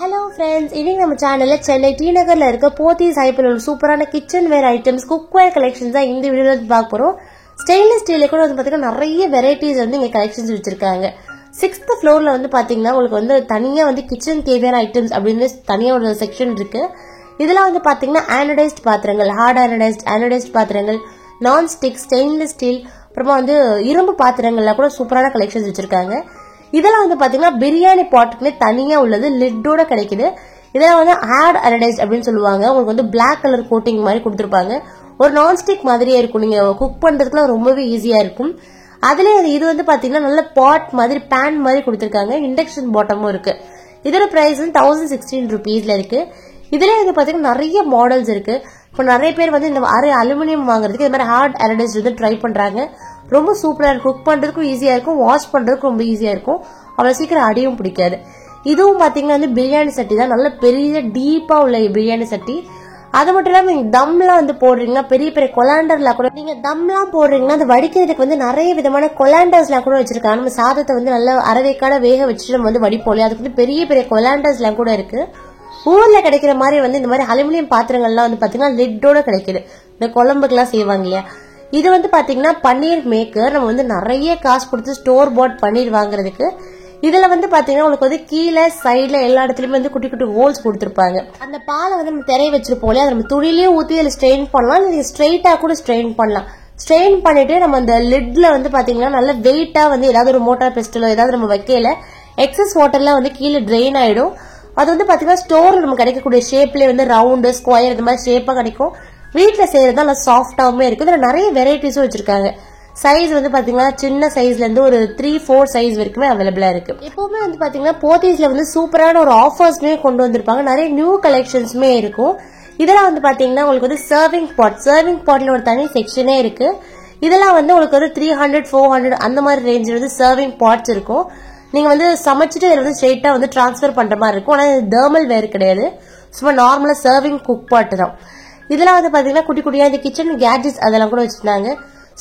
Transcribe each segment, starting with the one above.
Hello friends, இன்னைக்கு நம்ம சேனல்ல சென்னை டி நகர்ல இருக்க போத்தீஸ் ஹைப்பர்ல ஒரு சூப்பரான கிச்சன் வேர் ஐட்டம்ஸ் குக்வேர் கலெக்ஷன்ஸ் தான் இந்த வீடியோல பார்க்க போறோம். ஸ்டெயின்லெஸ் ஸ்டீல்ல கூட வந்து பாத்தீங்கன்னா நிறைய வெரைட்டிஸ் வந்து இங்க கலெக்ஷன்ஸ் வச்சிருக்காங்க. 6th ஃப்ளோர்ல வந்து பாத்தீங்கன்னா உங்களுக்கு வந்து தனியா வந்து கிச்சன் தேவையான ஐட்டம்ஸ் அப்படின்னு தனியா ஒரு செக்ஷன் இருக்கு. இதெல்லாம் வந்து பாத்தீங்கன்னா ஆனடைஸ்ட் பாத்திரங்கள், ஹார்ட் ஆனடைஸ்ட் பாத்திரங்கள், நான் ஸ்டிக், ஸ்டெயின்லெஸ் ஸ்டீல், அப்புறமா வந்து இரும்பு பாத்திரங்கள்ல கூட சூப்பரான கலெக்ஷன்ஸ் வச்சிருக்காங்க. இதெல்லாம் வந்து பாத்தீங்கன்னா பிரியாணி பாட்டுக்குன்னே தனியா உள்ளது, லிட்டோட கிடைக்குது. இதெல்லாம் வந்து ஹார்ட் அனடைஸ்ட் அப்படின்னு சொல்லுவாங்க. உங்களுக்கு வந்து பிளாக் கலர் கோட்டிங் மாதிரி கொடுத்துருப்பாங்க. ஒரு நான்ஸ்டிக் மாதிரியே இருக்கும், நீங்க குக் பண்றதுக்குலாம் ரொம்பவே ஈஸியா இருக்கும். அதுல இது வந்து பாத்தீங்கன்னா நல்ல பாட் மாதிரி பேன் மாதிரி கொடுத்துருக்காங்க. இண்டக்ஷன் பாட்டமும் இருக்கு. இதோட பிரைஸ் வந்து 1016 rupeesல இருக்கு. இதுல வந்து பாத்தீங்கன்னா நிறைய மாடல்ஸ் இருக்கு. இப்போ நிறைய பேர் வந்து இந்த அலுமினியம் வாங்குறதுக்கு இந்த மாதிரி ஹார்ட் அனடைஸ்ட் வந்து ட்ரை பண்றாங்க. ரொம்ப சூப்பரா இருக்கும், குக் பண்றதுக்கும் ஈஸியா இருக்கும், வாஷ் பண்றதுக்கும் ரொம்ப ஈஸியா இருக்கும், அவ்வளவு சீக்கிரம் அடியும் பிடிக்காது. இதுவும் பாத்தீங்கன்னா வந்து பிரியாணி சட்டி தான், நல்ல பெரிய டீப்பா உள்ள பிரியாணி சட்டி. அது மட்டும் இல்லாம நீங்க தம்லாம் வந்து போடுறீங்கன்னா, பெரிய பெரிய கொலாண்டர்லாம் கூட நீங்க தம்லாம் போடுறீங்கன்னா அது வடிக்கிறதுக்கு வந்து நிறைய விதமான கொலாண்டர்ஸ்லாம் கூட வச்சிருக்காங்க. நம்ம சாதத்தை வந்து நல்லா அரைவேக்காட வேக வச்சுட்டு நம்ம வந்து வடிப்போம், அதுக்கு வந்து பெரிய பெரிய கொலாண்டர்ஸ்லாம் கூட இருக்கு. ஊர்ல கிடைக்கிற மாதிரி வந்து இந்த மாதிரி அலுமினியம் பாத்திரங்கள்லாம் வந்து பாத்தீங்கன்னா லிட்டோட கிடைக்குது. இந்த குழம்புக்கெல்லாம் செய்வாங்க இல்லையா, இது வந்து பாத்தீங்கன்னா பன்னீர் மேக்கர். நம்ம வந்து நிறைய காசு கொடுத்து ஸ்டோர் பாட் பன்னீர் வாங்குறதுக்கு. இதுல வந்து பாத்தீங்கன்னா உங்களுக்கு வந்து கீழே சைட்ல எல்லா இடத்துலயுமே வந்து குட்டி குட்டி ஹோல்ஸ் கொடுத்துருப்பாங்க. அந்த பாலை வந்து நம்ம திரைய வச்சிருப்போம், அதை நம்ம துணிலேயே ஊத்தி அதில் ஸ்ட்ரெயின் பண்ணலாம், நீங்க ஸ்ட்ரெயிட்டா கூட ஸ்ட்ரெயின் பண்ணலாம். ஸ்ட்ரெயின் பண்ணிட்டு நம்ம அந்த லிட்ல வந்து பாத்தீங்கன்னா நல்ல வெயிட்டா வந்து ஏதாவது ஒரு மோட்டார் பெஸ்டலோ ஏதாவது நம்ம வைக்கல, எக்ஸஸ் வாட்டர்லாம் வந்து கீழே ட்ரெயின் ஆயிடும். அது வந்து பாத்தீங்கன்னா ஸ்டோர்ல நம்ம கிடைக்கக்கூடிய ஷேப்லயே வந்து ரவுண்டு, ஸ்கொயர் இந்த மாதிரி ஷேப்பா கிடைக்கும். வீட்டுல செய்யறது நல்லா சாஃப்டாவுமே இருக்கு. இதுல நிறைய வெரைட்டிஸும் வச்சிருக்காங்க. சைஸ் வந்து பாத்தீங்கன்னா சின்ன சைஸ்ல இருந்து ஒரு 3-4 சைஸ் வரைக்குமே அவைலபிளா இருக்கு. எப்பவுமே வந்து பாத்தீங்கன்னா போத்தீஸ்ல வந்து சூப்பரான ஒரு ஆஃபர்ஸ்மே கொண்டு வந்திருப்பாங்க, நிறைய நியூ கலெக்ஷன்ஸ்மே இருக்கும். இதெல்லாம் வந்து பாத்தீங்கன்னா உங்களுக்கு வந்து சர்விங் பாட்ல ஒரு தனி செக்ஷனே இருக்கு. இதெல்லாம் வந்து உங்களுக்கு வந்து 300-400 அந்த மாதிரி ரேஞ்சில் வந்து சர்விங் பாட்ஸ் இருக்கும். நீங்க வந்து சமைச்சிட்டு இதில் வந்து ஸ்ட்ரெயிட்டா வந்து டிரான்ஸ்பர் பண்ற மாதிரி இருக்கும். ஆனா இது தெர்மல் வேர் கிடையாது, சும்மா நார்மலா சர்விங் குக் பாட் தான். இதெல்லாம் வந்து பாத்தீங்கன்னா குட்டி குட்டியா இந்த கிச்சன் கேட்ஜெட்ஸ் அதெல்லாம் கூட வச்சிருந்தாங்க.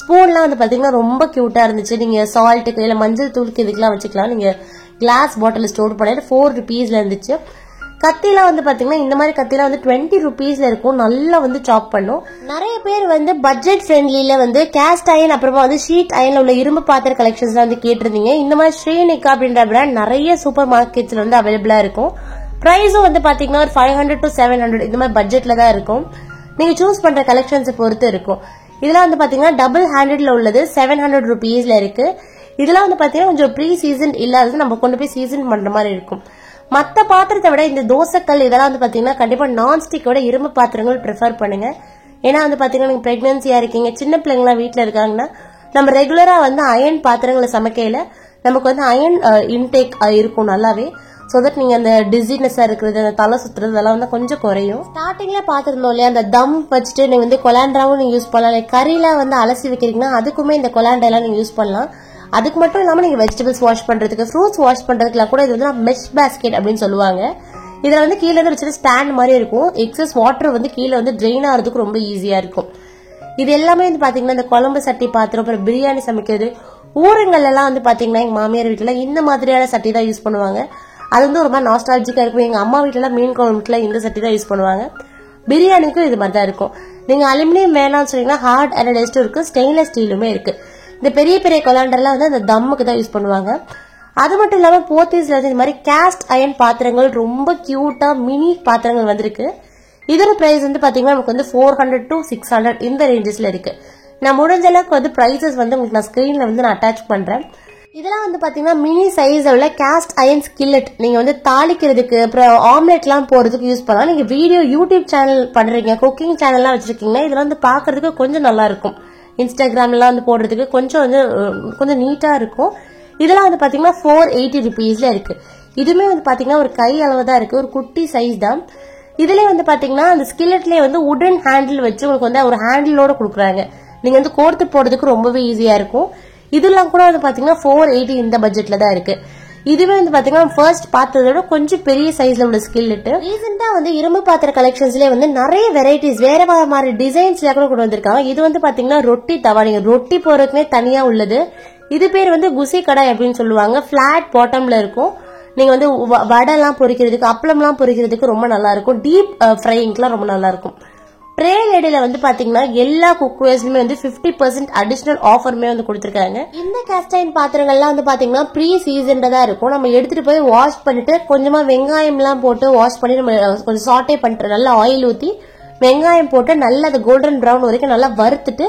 ஸ்பூன்லாம் வந்து பாத்தீங்கன்னா ரொம்ப கியூட்டா இருந்துச்சு. நீங்க சால்ட்டுக்கு இல்ல மஞ்சள் தூளுக்கு இதுக்கெல்லாம் வச்சுக்கலாம். நீங்க கிளாஸ் பாட்டில் ஸ்டோர் பண்ணிட்டு 4 rupeesல இருந்துச்சு. கத்திலாம் வந்து பாத்தீங்கன்னா இந்த மாதிரி கத்திலாம் வந்து 20 rupeesல இருக்கும், நல்லா வந்து சாப் பண்ணும். நிறைய பேர் வந்து பட்ஜெட் ஃப்ரெண்ட்லில வந்து கேஸ்ட் அயன் அப்புறமா வந்து ஷீட் அயன்ல உள்ள இரும்பு பாத்திர கலெக்ஷன்ஸ் வந்து கேட்டிருந்தீங்க. இந்த மாதிரி ஸ்ரீனிகா அப்படின்ற பிராண்ட் நிறைய சூப்பர் மார்க்கெட்ஸ்ல வந்து அவைலபிளா இருக்கும். பிரைஸும் வந்து பாத்தீங்கன்னா ஒரு 500-700 இந்த மாதிரி பட்ஜெட்ல தான் இருக்கும். நீங்க சூஸ் பண்ற கலெக்ஷன்ஸ் பொறுத்து இருக்கும். இதெல்லாம் வந்து பாத்தீங்கன்னா டபுள் ஹேண்டட்ல உள்ளது 700 rupeesல இருக்கு. இதெல்லாம் வந்து பாத்தீங்கன்னா கொஞ்சம் ப்ரீ சீசன் இல்லாதது, நம்ம கொண்டு போய் சீசன் பண்ற மாதிரி இருக்கும். மத்த பாத்திரத்தை விட இந்த தோசைக்கல் இதெல்லாம் வந்து பாத்தீங்கன்னா கண்டிப்பா நான்ஸ்டிக்கோட இரும்பு பாத்திரங்கள் ப்ரிஃபர் பண்ணுங்க. ஏன்னா வந்து பாத்தீங்கன்னா நீங்க பிரெக்னன்சியா இருக்கீங்க, சின்ன பிள்ளைங்களாம் வீட்டுல இருக்காங்கன்னா நம்ம ரெகுலரா வந்து அயன் பாத்திரங்களை சமைக்கையில நமக்கு வந்து அயன் இன்டேக் இருக்கும் நல்லாவே. சோ தட் நீங்க அந்த டிசினஸா இருக்கிறது, அந்த தலை சுத்துறது அதெல்லாம் வந்து கொஞ்சம் குறையும். ஸ்டார்டிங்ல பாத்துருந்தோம் இல்லையா, அந்த தம் வச்சுட்டு நீங்க வந்து கொலாண்டராவும் நீங்க யூஸ் பண்ணலாம். கறிலாம் வந்து அலசி வைக்கிறீங்கன்னா அதுக்குமே இந்த கொலாண்டா எல்லாம் நீங்க யூஸ் பண்ணலாம். அதுக்கு மட்டும் இல்லாம நீங்க வெஜிடபிள்ஸ் வாஷ் பண்றதுக்கு, ஃப்ரூட்ஸ் வாஷ் பண்றதுக்குலாம் கூட இது வந்து மெஷ் பேஸ்கெட் அப்படின்னு சொல்லுவாங்க. இதுல வந்து கீழே இருந்து வச்சுட்டு ஸ்டாண்ட் மாதிரி இருக்கும். எக்ஸஸ் வாட்டர் வந்து கீழே வந்து ட்ரெயின் ஆகிறதுக்கு ரொம்ப ஈஸியா இருக்கும். இது எல்லாமே வந்து பாத்தீங்கன்னா இந்த குழம்பு சட்டி பாத்திரம், அப்புறம் பிரியாணி சமைக்கிறது, ஊருங்கள் எல்லாம் வந்து பாத்தீங்கன்னா எங்க மாமியார் வீட்டுல இந்த மாதிரியான சட்டி தான் யூஸ் பண்ணுவாங்க. அது வந்து ஒரு மாதிரி நாஸ்டாலஜிக்கா இருக்கும். எங்க அம்மா வீட்டுல மீன் குழம்புல இந்த சட்டி தான் யூஸ் பண்ணுவாங்க. பிரியாணிக்கும் இது மாதிரி தான் இருக்கும். நீங்க அலுமினியம் வேணாம்னு சொன்னீங்கன்னா ஹார்ட் அனடைஸ்டும் இருக்கு, ஸ்டெயின்லெஸ் ஸ்டீலுமே இருக்கு. இந்த பெரிய பெரிய கொலாண்டர்லாம் வந்து அந்த தம்முக்கு தான் யூஸ் பண்ணுவாங்க. அது மட்டும் இல்லாம போத்தீஸ்ல வந்து இந்த மாதிரி கேஸ்ட் அயன் பாத்திரங்கள் ரொம்ப கியூட்டா மினி பாத்திரங்கள் வந்திருக்கு. இதோட பிரைஸ் வந்து பாத்தீங்கன்னா நமக்கு வந்து 400-600 இந்த ரேஞ்சஸ்ல இருக்கு. நான் முடிஞ்ச அளவுக்கு வந்து பிரைசஸ் வந்து உங்களுக்கு நான் ஸ்கிரீன்ல வந்து நான் அட்டாச் பண்றேன். இதெல்லாம் வந்து பாத்தீங்கன்னா மினி சைஸ் உள்ள கேஸ்ட் அயன் ஸ்கில்லட், நீங்க வந்து தாளிக்கிறதுக்கு அப்புறம் ஆம்லெட் எல்லாம் போறதுக்கு யூஸ் பண்ணலாம். நீங்க வீடியோ யூடியூப் சேனல் பண்றீங்க, குக்கிங் சேனல்லாம் வச்சிருக்கீங்கன்னா இதெல்லாம் வந்து பாக்குறதுக்கு கொஞ்சம் நல்லா இருக்கும். இன்ஸ்டாகிராம்லாம் வந்து போடுறதுக்கு கொஞ்சம் நீட்டா இருக்கும். இதெல்லாம் வந்து பாத்தீங்கன்னா 480 rupeesல இருக்கு. இதுமே வந்து பாத்தீங்கன்னா ஒரு கை அளவு தான் இருக்கு, ஒரு குட்டி சைஸ் தான். இதுல வந்து பாத்தீங்கன்னா அந்த ஸ்கில்லட்லயே வந்து உடன் ஹேண்டில் வச்சு உங்களுக்கு வந்து ஒரு ஹேண்டிலோட கொடுக்குறாங்க. நீங்க வந்து கோர்த்து போடுறதுக்கு ரொம்பவே ஈஸியா இருக்கும். இதெல்லாம் கூட வந்து பாத்தீங்கன்னா 480 இந்த பட்ஜெட்ல தான் இருக்கு. இதுவே வந்து பாத்தீங்கன்னா ஃபர்ஸ்ட் பார்த்ததோட கொஞ்சம் பெரிய சைஸ்ல உள்ள ஸ்கில்லட். ரீசெண்டா வந்து இரும்பு பாத்திர கலெக்ஷன்ஸ்ல வந்து நிறைய வெரைட்டிஸ் வேற மாதிரி டிசைன்ஸ்ல கூட கொண்டு வந்திருக்காங்க. இது வந்து பாத்தீங்கன்னா ரொட்டி தவா, நீங்க ரொட்டி போறதுக்குனே தனியா உள்ளது. இது பேர் வந்து குசி கடாய் அப்படின்னு சொல்லுவாங்க. பிளாட் பாட்டம்ல இருக்கும். நீங்க வந்து வடை எல்லாம் பொரிக்கிறதுக்கு அப்பளம் எல்லாம் பொரிக்கிறதுக்கு ரொம்ப நல்லா இருக்கும். டீப் ஃப்ரைங்க்குலாம் ரொம்ப நல்லா இருக்கும். ட்ரே லேடில வந்து பாத்தீங்கன்னா எல்லா குக்வேர்ஸ்லயுமே வந்து 50% அடிஷனல் ஆஃபருமே வந்து கொடுத்திருக்காங்க. இந்த கேஸ்ட் அயர்ன் பாத்திரங்கள்லாம் வந்து பாத்தீங்கன்னா ப்ரீ சீசன்டா இருக்கும். நம்ம எடுத்துட்டு போய் வாஷ் பண்ணிட்டு கொஞ்சமா வெங்காயம் எல்லாம் போட்டு வாஷ் பண்ணி நம்ம கொஞ்சம் சாட்டே பண்ணிட்டு நல்லா ஆயில் ஊத்தி வெங்காயம் போட்டு நல்லா அது கோல்டன் பிரவுன் வரைக்கும் நல்லா வறுத்துட்டு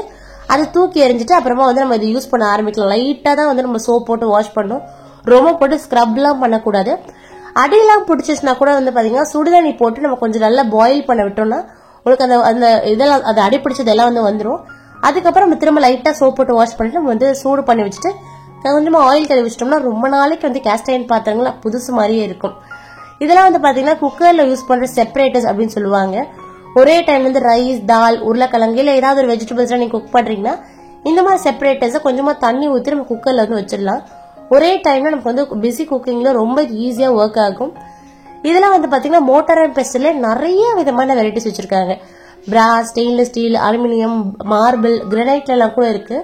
அதை தூக்கி எறிஞ்சிட்டு அப்புறமா வந்து நம்ம இதை யூஸ் பண்ண ஆரம்பிக்கலாம். லைட்டா தான் வந்து நம்ம சோப் போட்டு வாஷ் பண்ணணும். ரொம்ப போட்டு ஸ்க்ரப் எல்லாம் பண்ணக்கூடாது. அடியெல்லாம் பிடிச்சிச்சுன்னா கூட வந்து பாத்தீங்கன்னா சுடுதண்ணி போட்டு நம்ம கொஞ்சம் நல்லா பாயில் பண்ண விட்டோம்னா உங்களுக்கு அந்த இதெல்லாம் அது அடிப்பிடிச்சது எல்லாம் வந்து வந்துடும். அதுக்கப்புறம் நம்ம திரும்ப லைட்டா சோப் போட்டு வாஷ் பண்ணிட்டு நம்ம வந்து சூடு பண்ணி வச்சுட்டு கொஞ்சமா ஆயில் கழுவி வச்சிட்டோம்னா ரொம்ப நாளைக்கு வந்து கேஸ்ட் அயர்ன் பாத்திரங்கள் புதுசு மாதிரியே இருக்கும். இதெல்லாம் வந்து பாத்தீங்கன்னா குக்கர்ல யூஸ் பண்ற செப்பரேட்டர்ஸ் அப்படின்னு சொல்லுவாங்க. ஒரே டைம் வந்து ரைஸ், தால், உருளைக்கிழங்கு இல்ல ஏதாவது ஒரு வெஜிடபிள்ஸ் நீங்க குக் பண்றீங்கன்னா இந்த மாதிரி செப்பரேட்டர்ஸ் கொஞ்சமா தண்ணி ஊற்றி நம்ம குக்கர்ல வந்து வச்சிடலாம். ஒரே டைம்ல நமக்கு வந்து பிஸி குக்கிங்ல ரொம்ப ஈஸியா ஒர்க் ஆகும். இதெல்லாம் வந்து பாத்தீங்கன்னா மோட்டார் அண்ட் பெஸ்ட்ல நிறைய விதமான வெரைட்டிஸ் வச்சிருக்காங்க. பிராஸ், ஸ்டெயின்லெஸ் ஸ்டீல், அலுமினியம், மார்பிள், கிரானைட்ல எல்லாம் கூட இருக்கு.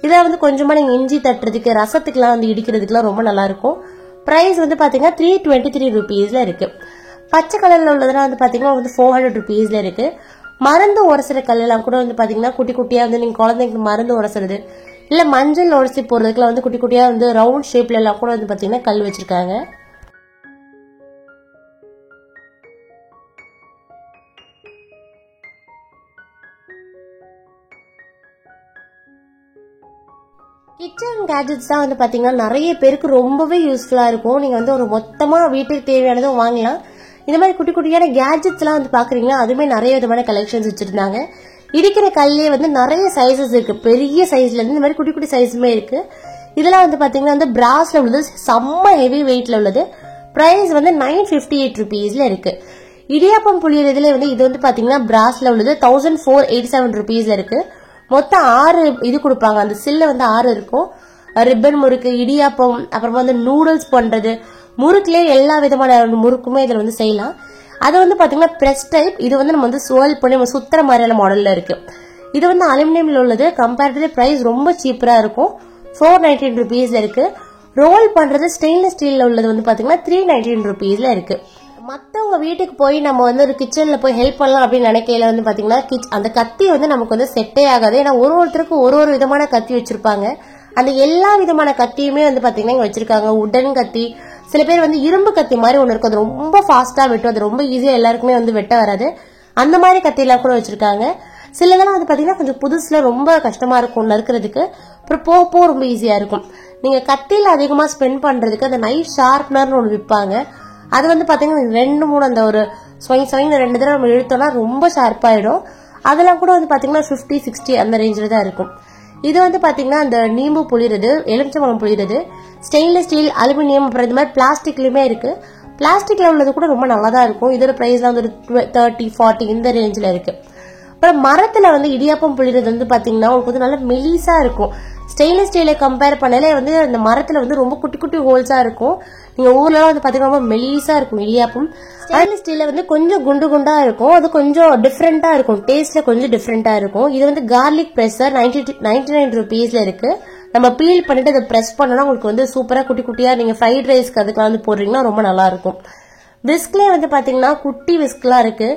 இதெல்லாம் வந்து கொஞ்சமா நீங்க இஞ்சி தட்டுறதுக்கு ரசத்துக்குலாம் வந்து இடிக்கிறதுக்குலாம் ரொம்ப நல்லா இருக்கும். பிரைஸ் வந்து பாத்தீங்கன்னா 323 rupeesல இருக்கு. பச்சை கலர்ல உள்ளதெல்லாம் வந்து பாத்தீங்கன்னா வந்து 400 rupeesல இருக்கு. மருந்து உரசுற கல்லெல்லாம் கூட வந்து பாத்தீங்கன்னா குட்டி குட்டியா வந்து நீங்க குழந்தைங்களுக்கு மருந்து உரசுறது இல்ல மஞ்சள் உரசி போடுறதுக்குலாம் வந்து குட்டி குட்டியா வந்து ரவுண்ட் ஷேப்ல எல்லாம் கூட வந்து பாத்தீங்கன்னா கல் வச்சிருக்காங்க. கிச்சன் கேஜெட்ஸ் தான் வந்து பாத்தீங்கன்னா நிறைய பேருக்கு ரொம்பவே யூஸ்ஃபுல்லா இருக்கும். நீங்க வந்து ஒரு மொத்தமா வீட்டுக்கு தேவையானதும் வாங்கலாம். இந்த மாதிரி குட்டி குட்டியான கேஜெட்ஸ் எல்லாம் வந்து பாக்குறீங்கன்னா அதுமே நிறைய விதமான கலெக்ஷன்ஸ் வச்சிருந்தாங்க. இருக்கிற கல்லே வந்து நிறைய சைசஸ் இருக்கு. பெரிய சைஸ்ல இருந்து இந்த மாதிரி குட்டி குட்டி சைஸுமே இருக்கு. இதெல்லாம் வந்து பாத்தீங்கன்னா வந்து பிராஸ்ல உள்ளது, செம்ம ஹெவி வெயிட்ல உள்ளது. பிரைஸ் வந்து 958 rupeesல இருக்கு. இடியாப்பம் புளியறதுல வந்து இது வந்து பாத்தீங்கன்னா பிராஸ்ல உள்ளது 1487 rupeesல இருக்கு. மொத்தம் 6 இது கொடுப்பாங்க. அந்த சில்ல வந்து 6 இருக்கும். ரிப்பன் முறுக்கு, இடியாப்பம், அப்புறமா வந்து நூடுல்ஸ் பண்றது, முறுக்குலயே எல்லா விதமான முறுக்குமே இதுல வந்து செய்யலாம். அது வந்து பாத்தீங்கன்னா பிரஸ் டைப். இது வந்து நம்ம வந்து ஸ்வர்ல் பண்ணி நம்ம சுத்துற மாதிரியான மாடல்ல இருக்கு. இது வந்து அலுமினியம்ல உள்ளது. கம்பேரிட்டிவ் பிரைஸ் ரொம்ப சீப்பரா இருக்கும். 419 rupeesல இருக்கு. ரோல் பண்றது ஸ்டெயின்லெஸ் ஸ்டீல்ல உள்ளது வந்து பாத்தீங்கன்னா 319 rupeesல இருக்கு. மத்தவங்க வீட்டுக்கு போய் நம்ம வந்து ஒரு கிச்சன்ல போய் ஹெல்ப் பண்ணலாம் அப்படின்னு நினைக்கையில வந்து பாத்தீங்கன்னா அந்த கத்தி வந்து நமக்கு வந்து செட்டே ஆகாது. ஏன்னா ஒருத்தருக்கும் ஒரு விதமான கத்தி வச்சிருப்பாங்க. அந்த எல்லா விதமான கத்தியுமே வந்து பாத்தீங்கன்னா இங்க வச்சிருக்காங்க. உடன் கத்தி, சில பேர் வந்து இரும்பு கத்தி மாதிரி ஒண்ணு இருக்கும். அது ரொம்ப ஃபாஸ்டா வெட்டும். அது ரொம்ப ஈஸியா எல்லாருக்குமே வந்து வெட்ட வராது. அந்த மாதிரி கத்தி எல்லாம் கூட வச்சிருக்காங்க. சிலதெல்லாம் வந்து பாத்தீங்கன்னா கொஞ்சம் புதுசுல ரொம்ப கஷ்டமா இருக்கும் நறுக்கிறதுக்கு. அப்புறம் போக ரொம்ப ஈஸியா இருக்கும். நீங்க கத்தியில அதிகமா ஸ்பெண்ட் பண்றதுக்கு அந்த நைஃப் ஷார்ப்னர்னு ஒண்ணு விற்பாங்க. அது வந்து பாத்தீங்கன்னா 2-3 அந்த ஒரு ஸ்வைங் 2 தடவை நம்ம இழுத்தோம்னா ரொம்ப ஷார்ப்பாயிடும். அதெல்லாம் கூட வந்து பாத்தீங்கன்னா 50-60 அந்த ரேஞ்சில தான் இருக்கும். இது வந்து பாத்தீங்கன்னா அந்த நீம்பு புளிறது, எலுமிச்சம்பழம் புளிறது, ஸ்டெயின்லெஸ் ஸ்டீல், அலுமினியம், அப்புறம் இந்த மாதிரி பிளாஸ்டிக்லயுமே இருக்கு. பிளாஸ்டிக்ல உள்ளது கூட ரொம்ப நல்லா தான் இருக்கும். இதோட பிரைஸ்ல வந்து ஒரு 30-40 இந்த ரேஞ்சில இருக்கு. அப்புறம் மரத்துல வந்து இடியாப்பம் புளிறது வந்து பாத்தீங்கன்னா உங்களுக்கு வந்து நல்லா மெலிசா இருக்கும். ஸ்டெயின்லெஸ் ஸ்டீலை கம்பேர் பண்ணல வந்து அந்த மரத்துல வந்து ரொம்ப குட்டி குட்டி ஹோல்ஸா இருக்கும். நீங்க ஊர்ல வந்து பாத்தீங்கன்னா ரொம்ப மெலிசா இருக்கும் இடியாப்பம். ஸ்டெயின்லெஸ் ஸ்டீல்ல வந்து கொஞ்சம் குண்டு குண்டா இருக்கும். அது கொஞ்சம் டிஃப்ரெண்டா இருக்கும். டேஸ்ட்ல கொஞ்சம் டிஃப்ரெண்டா இருக்கும். இது வந்து கார்லிக் பிரஷர் 99 rupeesல இருக்கு. நம்ம பீல் பண்ணிட்டு அதை பிரஸ் பண்ணோம்னா உங்களுக்கு வந்து சூப்பரா குட்டி குட்டியா நீங்க ஃப்ரைட் ரைஸ்க்கு அதுக்கெல்லாம் வந்து போடுறீங்கன்னா ரொம்ப நல்லா இருக்கும். விஸ்க்லயே வந்து பாத்தீங்கன்னா குட்டி விஸ்க்லாம் இருக்கு.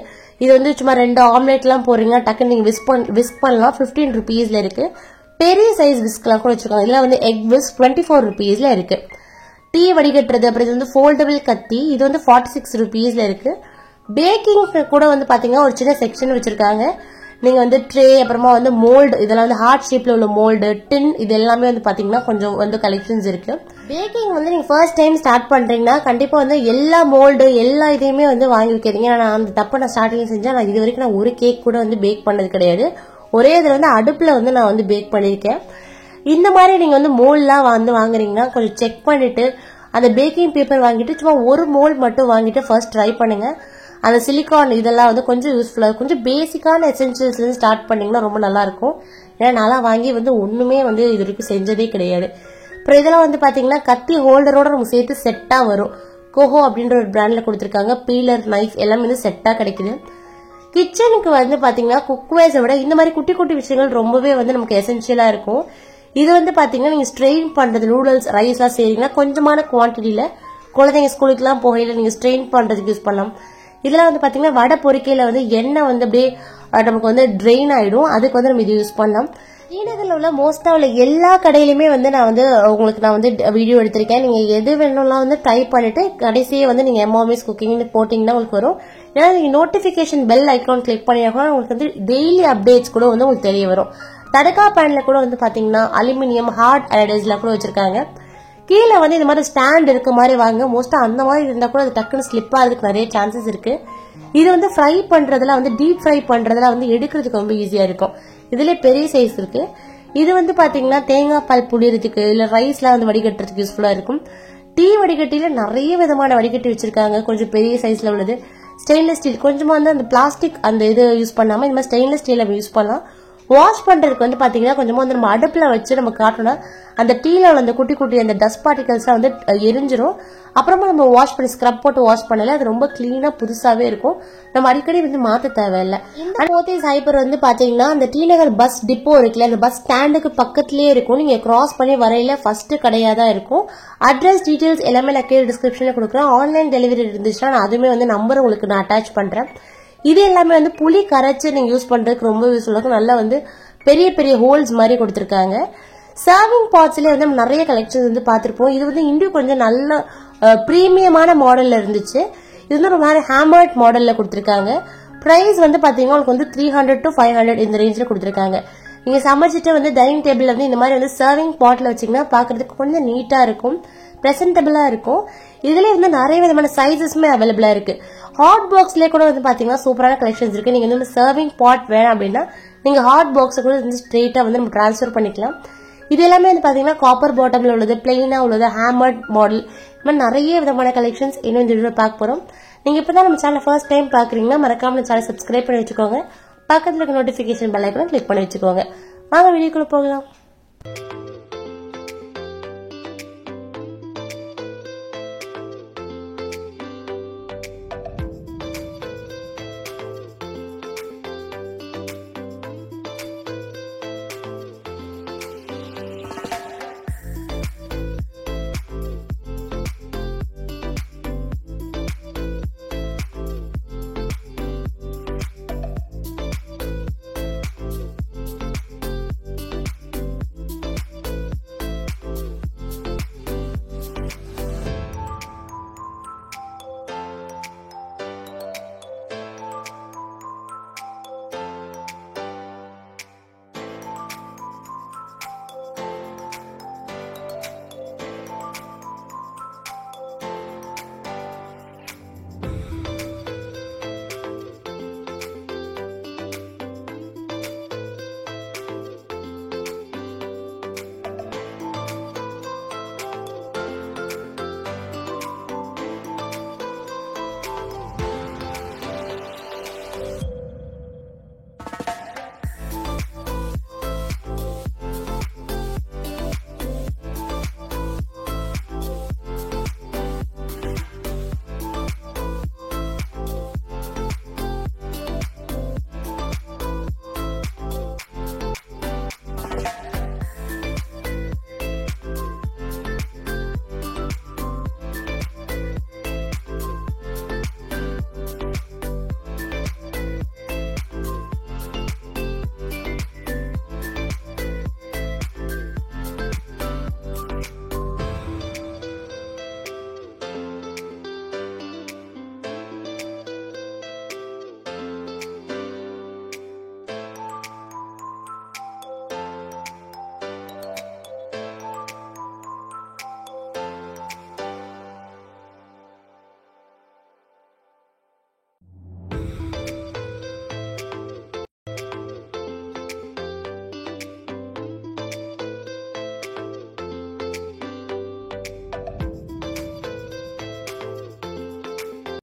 இது வந்து சும்மா 2 ஆம்லெட் எல்லாம் போடுறீங்கன்னா டக்குன்னு நீங்க விஸ்க் பண்ணலாம். 15 rupeesல இருக்கு. பெரிய சைஸ் விஸ்க்லாம் கூட வச்சிருக்காங்க. இதுல வந்து எக் விஸ்க் 24 rupeesல இருக்கு. டீ வடிகட்டுறது, அப்புறம் இது வந்து ஃபோல்டபிள் கத்தி, இது வந்து 46 rupeesல இருக்கு. பேக்கிங் கூட வந்து பாத்தீங்கன்னா ஒரு சின்ன செக்ஷன் வச்சிருக்காங்க. நீங்க வந்து ட்ரே, அப்புறமா வந்து மோல்டு, இதெல்லாம் வந்து ஹார்ட் ஷேப்ல உள்ள மோல்டு, டின், இது எல்லாமே வந்து பாத்தீங்கன்னா கொஞ்சம் வந்து கலெக்ஷன்ஸ் இருக்கு. பேக்கிங் வந்து நீங்க ஃபர்ஸ்ட் டைம் ஸ்டார்ட் பண்றீங்கன்னா கண்டிப்பா வந்து எல்லா மோல்டு எல்லா இதையுமே வந்து வாங்கி வைக்கிறீங்க. நான் அந்த தப்ப நான் ஸ்டார்டிங் செஞ்சா நான் இது வரைக்கும் நான் ஒரு கேக் கூட வந்து பேக் பண்ணது கிடையாது. ஒரே இதுல வந்து அடுப்புல வந்து நான் வந்து பேக் பண்ணிருக்கேன். இந்த மாதிரி நீங்க வந்து மோல்ட்லாம் வந்து வாங்குறீங்கன்னா கொஞ்சம் செக் பண்ணிட்டு அந்த பேக்கிங் பேப்பர் வாங்கிட்டு சும்மா ஒரு மோல்ட் மட்டும் வாங்கிட்டு ஃபர்ஸ்ட் ட்ரை பண்ணுங்க. அந்த சிலிகான் இதெல்லாம் வந்து கொஞ்சம் யூஸ்ஃபுல்லா இருக்கும். கொஞ்சம் பேசிக்கான எசென்சியல்ஸ்ல இருந்து ஸ்டார்ட் பண்ணீங்கன்னா ரொம்ப நல்லா இருக்கும். ஏன்னா நான் வாங்கி வந்து ஒண்ணுமே வந்து இது வரைக்கும் செஞ்சதே கிடையாது. அப்புறம் இதெல்லாம் வந்து பாத்தீங்கன்னா கத்தி ஹோல்டரோட நமக்கு சேர்த்து செட்டா வரும். கோஹோ அப்படின்ற ஒரு பிராண்ட்ல கொடுத்திருக்காங்க. பீலர், நைஃப் எல்லாமே வந்து செட்டா கிடைக்குது. கிச்சனுக்கு வந்து பாத்தீங்கன்னா குக்வேர்ஸை விட இந்த மாதிரி குட்டி குட்டி விஷயங்கள் ரொம்பவே வந்து நமக்கு எசென்சியலா இருக்கும். இது வந்து பாத்தீங்கன்னா நீங்க ஸ்ட்ரெயின் பண்றது, நூடுல்ஸ், ரைஸ் எல்லாம் செய்றீங்கன்னா கொஞ்சமான குவான்டிட்டியில குழந்தைங்க ஸ்கூலுக்குலாம் போகையில நீங்க ஸ்ட்ரெயின் பண்றதுக்கு யூஸ் பண்ணலாம். இதெல்லாம் வந்து பாத்தீங்கன்னா வடை பொரிக்கையில வந்து எண்ணெய் வந்து அப்படியே நமக்கு வந்து ட்ரெயின் ஆயிடும். அதுக்கு வந்து நம்ம இது யூஸ் பண்ணலாம். ஸ்ரீநகர்ல உள்ள மோஸ்டா உள்ள எல்லா கடையிலுமே வந்து நான் வந்து வீடியோ எடுத்திருக்கேன். நீங்க எது வேணும்லாம் வந்து டைப் பண்ணிட்டு கடைசியே வந்து நீங்க MOM's குக்கிங்னு போட்டீங்கன்னா உங்களுக்கு வரும். ஏன்னா நீங்க நோட்டிபிகேஷன் பெல் ஐக்கான் கிளிக் பண்ணினா உங்களுக்கு வந்து டெய்லி அப்டேட்ஸ் கூட வந்து உங்களுக்கு தெரிய வரும். தடக்கா பேன்ல கூட வந்து பாத்தீங்கன்னா அலுமினியம் ஹார்ட் அயடைஸ்ல கூட வச்சிருக்காங்க. கீழே வந்து இந்த மாதிரி ஸ்டாண்ட் இருக்க மாதிரி வாங்க. மோஸ்டா அந்த மாதிரி இருந்தா கூட அது டக்குன்னு ஸ்லிப் ஆகிறதுக்கு நிறைய சான்சஸ் இருக்கு. இது வந்து ஃப்ரை பண்றதுல வந்து டீப் ஃப்ரை பண்றதுல வந்து எடுக்கிறதுக்கு ரொம்ப ஈஸியா இருக்கும். இதுல பெரிய சைஸ் இருக்கு. இது வந்து பாத்தீங்கன்னா தேங்காய் பால் புளியறதுக்கு இல்ல ரைஸ்ல வந்து வடிகட்டுறதுக்கு யூஸ்ஃபுல்லா இருக்கும். டீ வடிகட்டில நிறைய விதமான வடிகட்டி வச்சிருக்காங்க. கொஞ்சம் பெரிய சைஸ்ல உள்ளது. ஸ்டெயின்லெஸ் ஸ்டீல் கொஞ்சமா வந்து அந்த பிளாஸ்டிக் அந்த இது யூஸ் பண்ணாம இந்த மாதிரி ஸ்டெயின்லெஸ் ஸ்டீல் நம்ம யூஸ் பண்ணலாம். வாஷ் பண்றதுக்கு வந்து பாத்தீங்கன்னா கொஞ்சமா வந்து நம்ம அடுப்புல வச்சு நம்ம காட்டோம்னா அந்த டீல உள்ள அந்த குட்டி குட்டி அந்த டஸ்ட் பார்ட்டிகல்ஸ் வந்து எரிஞ்சிரும். அப்புறமா நம்ம வாஷ் பண்ணி ஸ்க்ரப் போட்டு வாஷ் பண்ணல அது ரொம்ப கிளீனா புதுசாவே இருக்கும். நம்ம அடிக்கடி வந்து மாத்த தேவையில்லை. இந்த போத்தீஸ் ஹைப்பர் வந்து பாத்தீங்கன்னா அந்த ஸ்ரீநகர் பஸ் டிப்போ இருக்குல்ல அந்த பஸ் ஸ்டாண்டுக்கு பக்கத்துலயே இருக்கும். நீங்க கிராஸ் பண்ணி வரையில ஃபர்ஸ்ட் கடையா தான் இருக்கும். அட்ரஸ் டீடைல்ஸ் எல்லாமே நான் கீழே டிஸ்கிரிப்ஷன்ல கொடுக்குறேன். ஆன்லைன் டெலிவரி இருந்துச்சுன்னா நான் அதுவுமே வந்து நம்பர் உங்களுக்கு நான் அட்டாச் பண்றேன். இது எல்லாமே வந்து புளி கரைச்சு நீங்க யூஸ் பண்றதுக்கு ரொம்ப யூஸ்ஃபுல்லா இருக்கும். நல்லா வந்து பெரிய பெரிய ஹோல்ஸ் மாதிரி கொடுத்திருக்காங்க. சர்விங் பாட்ஸ்ல வந்து நம்ம நிறைய கலெக்ஷன்ஸ் வந்து பார்த்திருப்போம். இது வந்து இன்னும் கொஞ்சம் நல்ல பிரீமியமான மாடல்ல இருந்துச்சு. இது வந்து ஒரு மாதிரி ஹேமர்ட் மாடல்ல கொடுத்திருக்காங்க. பிரைஸ் வந்து பாத்தீங்கன்னா உங்களுக்கு வந்து 300 to 500 இந்த ரேஞ்சில கொடுத்திருக்காங்க. நீங்க சமைச்சிட்டு வந்து டைனிங் டேபிள்ல வந்து இந்த மாதிரி வந்து சர்விங் பாட்ல வச்சீங்கன்னா பாக்குறதுக்கு கொஞ்சம் நீட்டா இருக்கும், பிரசன்டபிளா இருக்கும். இதுல வந்து நிறைய விதமான சைசஸ்மே அவைலபிளா இருக்கு. ஹாட் பாக்ஸ்ல கூட வந்து பாத்தீங்கன்னா சூப்பரான கலெக்ஷன்ஸ் இருக்கு. நீங்க வந்து சர்விங் பாட் வேணும் அப்படின்னா நீங்க ஹாட் பாக்ஸ் கூட வந்து ஸ்ட்ரெயிட்டா வந்து நம்ம டிரான்ஸ்ஃபர் பண்ணிக்கலாம். இது எல்லாமே வந்து பாத்தீங்கன்னா காப்பர் பாட்டம்ல உள்ளது, பிளெயினா உள்ளது, ஹேமர்ட் மாடல், இந்த மாதிரி நிறைய விதமான கலெக்ஷன்ஸ் இன்னும் இந்த வீடியோ பார்க்க போறோம். நீங்க இப்பதான் நம்ம சேனல் ஃபர்ஸ்ட் டைம் பாக்குறீங்கன்னா மறக்காம நம்ம சேனல் சப்ஸ்கிரைப் பண்ணி வச்சுக்கோங்க. பக்கத்துல இருக்க நோட்டிபிகேஷன் பெல் ஐகானை கிளிக் பண்ணி வச்சுக்கோங்க. வாங்க வீடியோக்குள்ள போகலாம்.